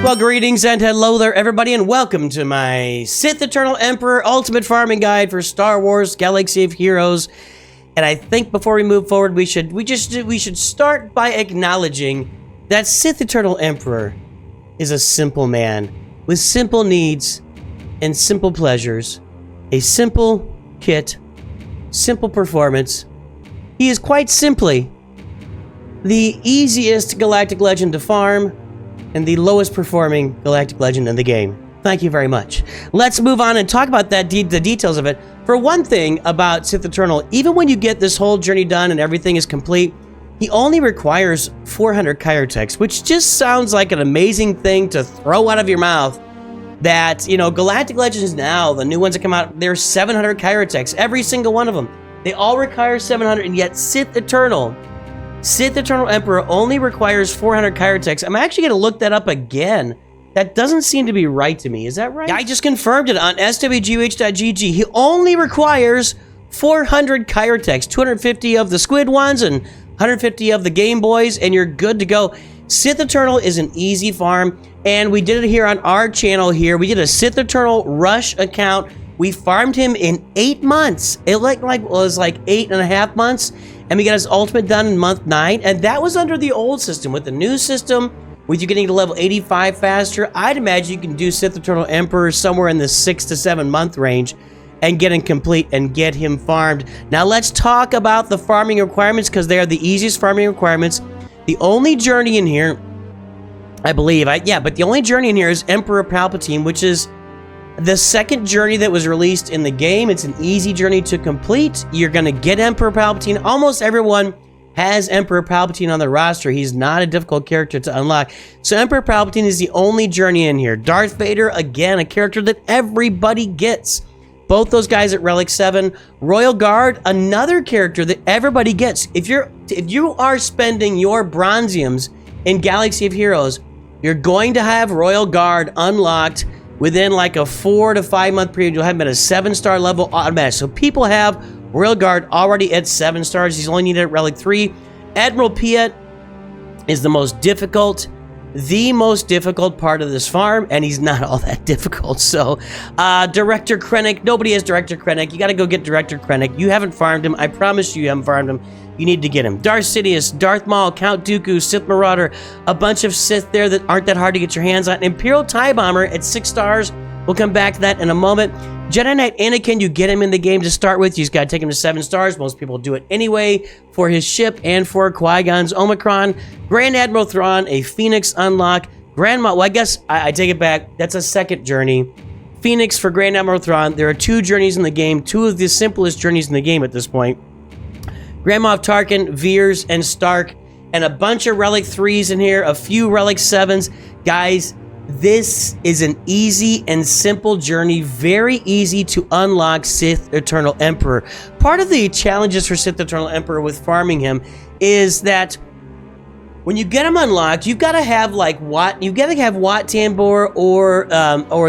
Well, greetings and hello there, everybody, and welcome to my Sith Eternal Emperor Ultimate Farming Guide for Star Wars Galaxy of Heroes. And I think before we move forward, we should start by acknowledging that Sith Eternal Emperor is a simple man with simple needs and simple pleasures, a simple kit, simple performance. He is quite simply the easiest galactic legend to farm and the lowest performing galactic legend in the game. Thank you very much. Let's move on and talk about that the details of it. For one thing about Sith Eternal, even when you get this whole journey done and everything is complete, he only requires 400 Chirotechs, which just sounds like an amazing thing to throw out of your mouth. That, you know, Galactic Legends now, the new ones that come out, there's 700 Chirotechs, every single one of them. They all require 700, and yet Sith Eternal Emperor only requires 400 Chirotechs. I'm actually going to look that up again. That doesn't seem to be right to me. Is that right? I just confirmed it on swgoh.gg. He only requires 400 Chirotechs, 250 of the squid ones and 150 of the Game Boys, and you're good to go. Sith Eternal is an easy farm, and we did it here on our channel here. We did a Sith Eternal Rush account. We farmed him in 8 months. It was like 8.5 months, and we got his ultimate done in month 9, and that was under the old system. With the new system, with you getting to level 85 faster, I'd imagine you can do Sith Eternal Emperor somewhere in the 6 to 7 month range and get him complete and get him farmed. Now let's talk about the farming requirements, because they are the easiest farming requirements. The only journey in here, I believe, but the only journey in here is Emperor Palpatine, which is the second journey that was released in the game. It's an easy journey to complete. You're going to get Emperor Palpatine. Almost everyone has Emperor Palpatine on the roster. He's not a difficult character to unlock. So Emperor Palpatine is the only journey in here. Darth Vader, again, a character that everybody gets. Both those guys at Relic 7. Royal Guard, another character that everybody gets. If you are spending your bronziums in Galaxy of Heroes, you're going to have Royal Guard unlocked within like a 4 to 5 month period. You'll have him at a 7-star level automatic. So people have Royal Guard already at 7 stars. He's only needed at Relic 3. Admiral Piet is the most difficult part of this farm, and he's not all that difficult. So, Director Krennic, nobody has Director Krennic. You gotta go get Director Krennic. You haven't farmed him. I promise you haven't farmed him. You need to get him. Darth Sidious, Darth Maul, Count Dooku, Sith Marauder, a bunch of Sith there that aren't that hard to get your hands on. Imperial TIE Bomber at 6 stars. We'll come back to that in a moment. Jedi Knight Anakin, you get him in the game to start with. You just gotta take him to 7 stars. Most people do it anyway for his ship and for Qui-Gon's Omicron. Grand Admiral Thrawn, a Phoenix unlock. Well, I guess I take it back. That's a second journey. Phoenix for Grand Admiral Thrawn. There are 2 journeys in the game. 2 of the simplest journeys in the game at this point. Grand Moff Tarkin, Veers, and Stark. And a bunch of Relic 3s in here. A few Relic 7s. Guys, this is an easy and simple journey. Very easy to unlock Sith Eternal Emperor. Part of the challenges for Sith Eternal Emperor with farming him is that when you get him unlocked, you've got to have like Wat Tambor or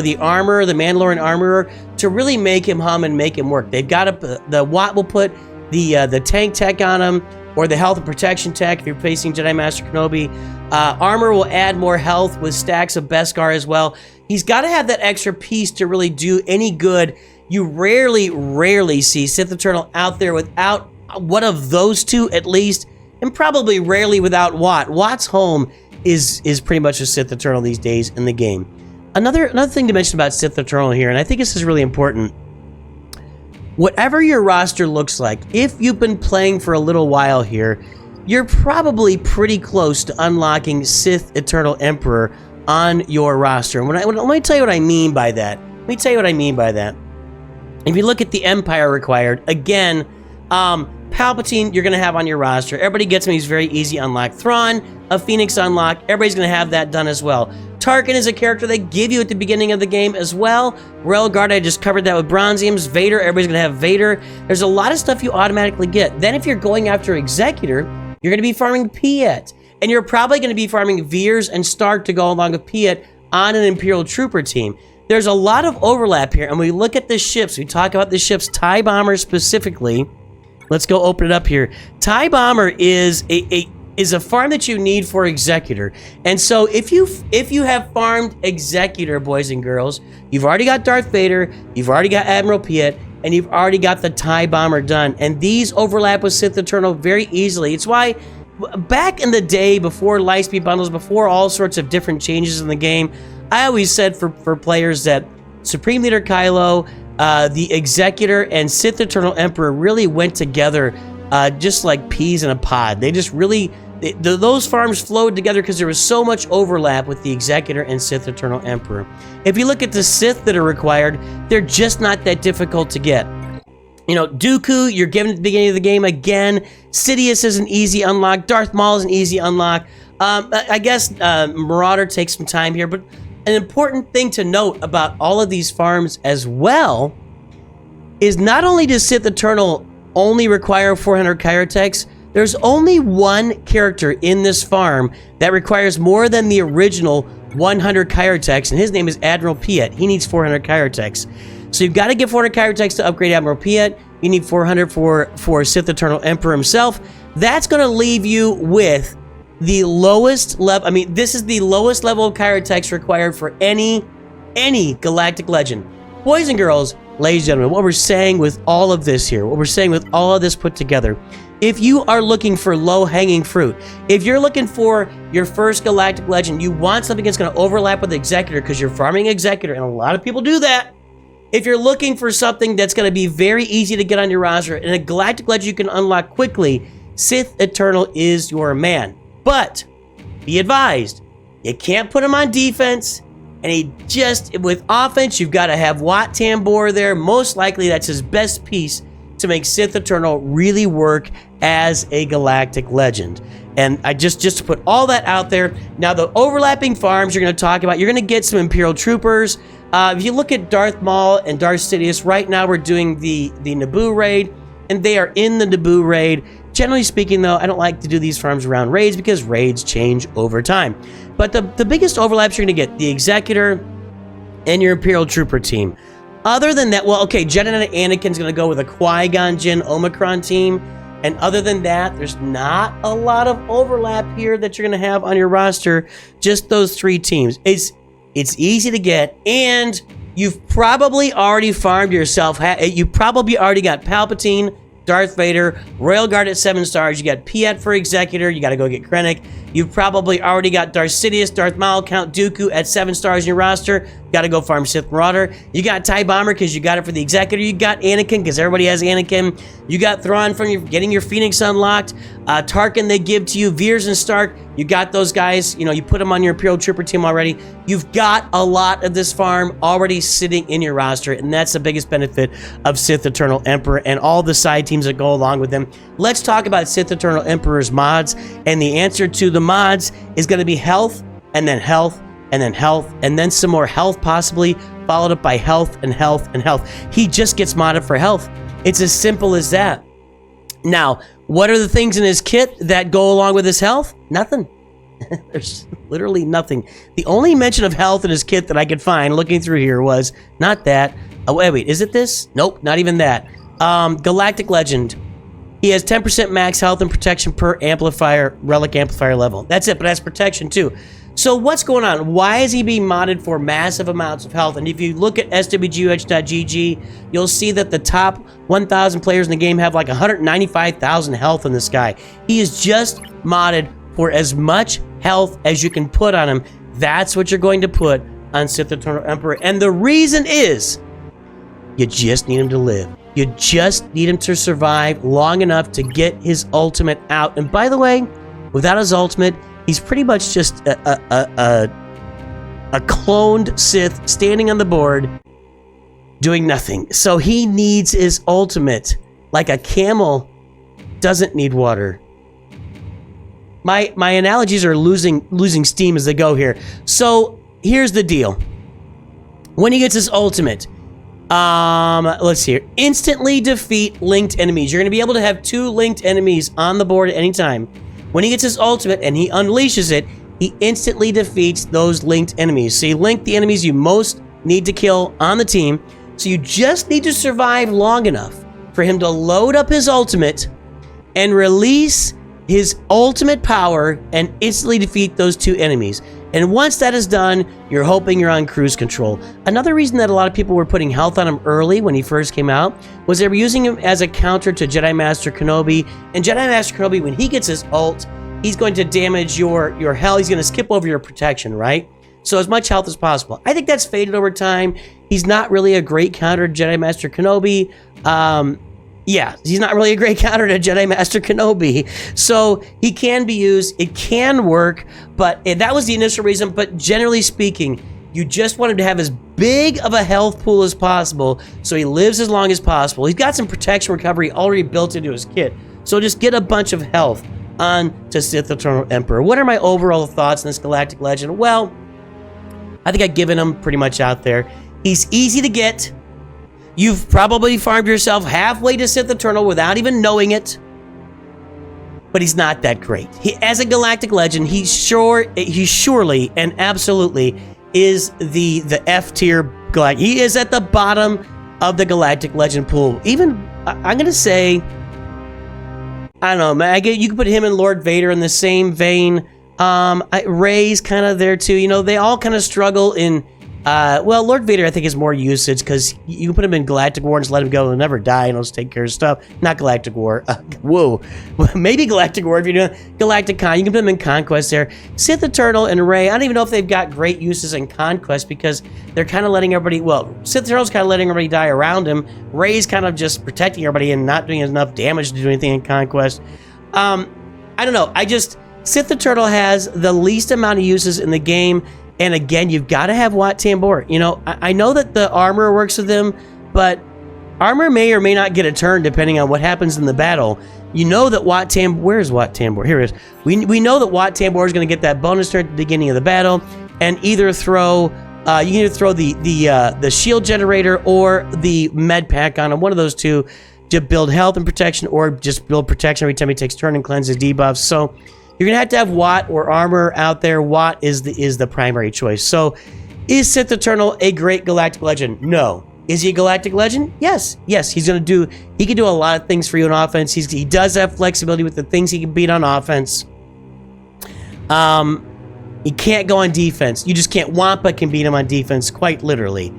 the armor, the Mandalorian armorer, to really make him hum and make him work. They've got to, the Wat will put the tank tech on him, or the health and protection tech if you're facing Jedi Master Kenobi. Armor will add more health with stacks of Beskar as well. He's got to have that extra piece to really do any good. You rarely see Sith Eternal out there without one of those 2 at least, and probably rarely without Wat. Wat's home is pretty much a Sith Eternal these days in the game. Another thing to mention about Sith Eternal here, and I think this is really important. Whatever your roster looks like, if you've been playing for a little while here, you're probably pretty close to unlocking Sith Eternal Emperor on your roster. And let me tell you what I mean by that. If you look at the Empire required, again, Palpatine you're going to have on your roster. Everybody gets him. He's very easy unlock. Thrawn, a Phoenix unlock. Everybody's going to have that done as well. Tarkin is a character they give you at the beginning of the game as well. Royal Guard, I just covered that with bronziums. Vader, everybody's going to have Vader. There's a lot of stuff you automatically get. Then if you're going after Executor, you're going to be farming Piet. And you're probably going to be farming Veers and Stark to go along with Piet on an Imperial Trooper team. There's a lot of overlap here. And when we look at the ships, we talk about the ships, TIE Bomber specifically. Let's go open it up here. TIE Bomber is a is a farm that you need for Executor. And so if you have farmed Executor, boys and girls, you've already got Darth Vader, you've already got Admiral Piet, and you've already got the TIE Bomber done. And these overlap with Sith Eternal very easily. It's why back in the day, before Lightspeed bundles, before all sorts of different changes in the game, I always said for players that Supreme Leader Kylo, the Executor, and Sith Eternal Emperor really went together just like peas in a pod. They just really... those farms flowed together because there was so much overlap with the Executor and Sith Eternal Emperor. If you look at the Sith that are required, they're just not that difficult to get. You know, Dooku, you're given at the beginning of the game again. Sidious is an easy unlock. Darth Maul is an easy unlock. I guess Marauder takes some time here, but an important thing to note about all of these farms as well is not only does Sith Eternal only require 400 Kyrotex, there's only one character in this farm that requires more than the original 100 Kyrotex, and his name is Admiral Piet. He needs 400 Kyrotex. So you've got to get 400 Kyrotex to upgrade Admiral Piet. You need 400 for Sith Eternal Emperor himself. That's going to leave you with the lowest level. I mean, this is the lowest level of Kyrotex required for any Galactic Legend. Boys and girls, ladies and gentlemen, what we're saying with all of this here, what we're saying with all of this put together, if you are looking for low-hanging fruit, if you're looking for your first Galactic Legend, you want something that's going to overlap with Executor because you're farming Executor, and a lot of people do that. If you're looking for something that's going to be very easy to get on your roster and a Galactic Legend you can unlock quickly, Sith Eternal is your man. But be advised, you can't put him on defense, and he just, with offense, you've got to have Wat Tambor there. Most likely that's his best piece to make Sith Eternal really work as a Galactic Legend. And I just to put all that out there. Now, the overlapping farms you're going to talk about, you're going to get some Imperial Troopers. If you look at Darth Maul and Darth Sidious, right now we're doing the Naboo raid, and they are in the Naboo raid. Generally speaking, though, I don't like to do these farms around raids because raids change over time. But the biggest overlaps you're going to get, the Executor and your Imperial Trooper team. Other than that, well, okay, Jedi Knight Anakin's going to go with a Qui-Gon Jinn Omicron team. And other than that, there's not a lot of overlap here that you're going to have on your roster. Just those three teams. It's easy to get, and you've probably already farmed yourself. You probably already got Palpatine, Darth Vader, Royal Guard at 7 stars. You got Piet for Executor. You got to go get Krennic. You've probably already got Darth Sidious, Darth Maul, Count Dooku at 7 stars in your roster. Got to go farm Sith Marauder. You got TIE Bomber because you got it for the Executor. You got Anakin because everybody has Anakin. You got Thrawn from getting your Phoenix unlocked. Tarkin they give to you. Veers and Stark, you got those guys. You know, you put them on your Imperial Trooper team already. You've got a lot of this farm already sitting in your roster, and that's the biggest benefit of Sith Eternal Emperor and all the side teams that go along with them. Let's talk about Sith Eternal Emperor's mods, and the answer to the mods is going to be health, and then health, and then health, and then some more health possibly, followed up by health and health and health. He just gets modded for health. It's as simple as that. Now, what are the things in his kit that go along with his health? Nothing. There's literally nothing. The only mention of health in his kit that I could find looking through here was not that. Oh, wait, is it this? Nope, not even that. Galactic Legend. He has 10% max health and protection per amplifier, relic amplifier level. That's it, but that's protection too. So what's going on? Why is he being modded for massive amounts of health? And if you look at swgoh.gg, you'll see that the top 1,000 players in the game have like 195,000 health in this guy. He is just modded for as much health as you can put on him. That's what you're going to put on Sith Eternal Emperor. And the reason is, you just need him to live. You just need him to survive long enough to get his ultimate out. And by the way, without his ultimate, he's pretty much just a cloned Sith standing on the board doing nothing. So he needs his ultimate, like a camel doesn't need water. My analogies are losing steam as they go here. So here's the deal. When he gets his ultimate, let's see here. Instantly defeat linked enemies. You're going to be able to have 2 linked enemies on the board at any time. When he gets his ultimate and he unleashes it, he instantly defeats those linked enemies. So you link the enemies you most need to kill on the team. So you just need to survive long enough for him to load up his ultimate and release his ultimate power and instantly defeat those 2 enemies. And once that is done, you're hoping you're on cruise control. Another reason that a lot of people were putting health on him early when he first came out was they were using him as a counter to Jedi Master Kenobi. And Jedi Master Kenobi, when he gets his ult, he's going to damage your health. He's going to skip over your protection, right? So as much health as possible. I think that's faded over time. He's not really a great counter to Jedi Master Kenobi. Yeah, he's not really a great counter to Jedi Master Kenobi. So he can be used. It can work, but that was the initial reason. But generally speaking, you just want him to have as big of a health pool as possible so he lives as long as possible. He's got some protection recovery already built into his kit. So just get a bunch of health on to Sith Eternal Emperor. What are my overall thoughts on this Galactic Legend? Well, I think I've given him pretty much out there. He's easy to get. You've probably farmed yourself halfway to Sith Eternal without even knowing it. But he's not that great. As a Galactic Legend, he surely and absolutely is the F tier Galactic. He is at the bottom of the Galactic Legend pool. Even, I'm going to say, I don't know, man, you can put him and Lord Vader in the same vein. Rey's kind of there too. You know, they all kind of struggle in... well, Lord Vader, I think, is more usage because you can put him in Galactic War and just let him go. He'll never die and he'll just take care of stuff. Not Galactic War. Whoa. Maybe Galactic War if you're doing Galactic Con. You can put him in Conquest there. Sith Eternal and Rey, I don't even know if they've got great uses in Conquest because they're kind of letting everybody, well, Sith Eternal's kind of letting everybody die around him. Rey's kind of just protecting everybody and not doing enough damage to do anything in Conquest. I don't know. Sith Eternal has the least amount of uses in the game. And again, you've got to have Wat Tambor. You know, I know that the armor works with him, but armor may or may not get a turn depending on what happens in the battle. You know that Wat Tambor... Where's Wat Tambor? Here it is. We know that Wat Tambor is going to get that bonus turn at the beginning of the battle and either throw... you can either throw the shield generator or the med pack on him. One of those two to build health and protection or just build protection every time he takes turn and cleanses debuffs. So... you're going to have Wat or armor out there. Wat is the primary choice. So, is Sith Eternal a great Galactic Legend? No. Is he a Galactic Legend? Yes. Yes, he can do a lot of things for you on offense. He does have flexibility with the things he can beat on offense. He can't go on defense. You just can't. Wampa can beat him on defense, quite literally.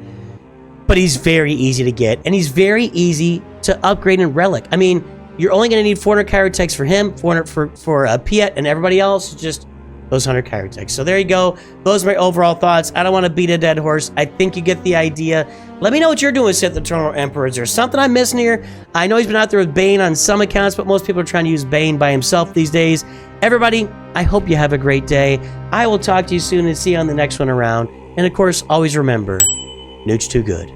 But he's very easy to get, and he's very easy to upgrade in Relic. I mean... you're only going to need 400 Chirotechs for him, 400 for Piet, and everybody else, just those 100 Chirotechs. So there you go. Those are my overall thoughts. I don't want to beat a dead horse. I think you get the idea. Let me know what you're doing with Sith Eternal Emperor. Is there something I'm missing here? I know he's been out there with Bane on some accounts, but most people are trying to use Bane by himself these days. Everybody, I hope you have a great day. I will talk to you soon and see you on the next one around. And of course, always remember, Nooch too good.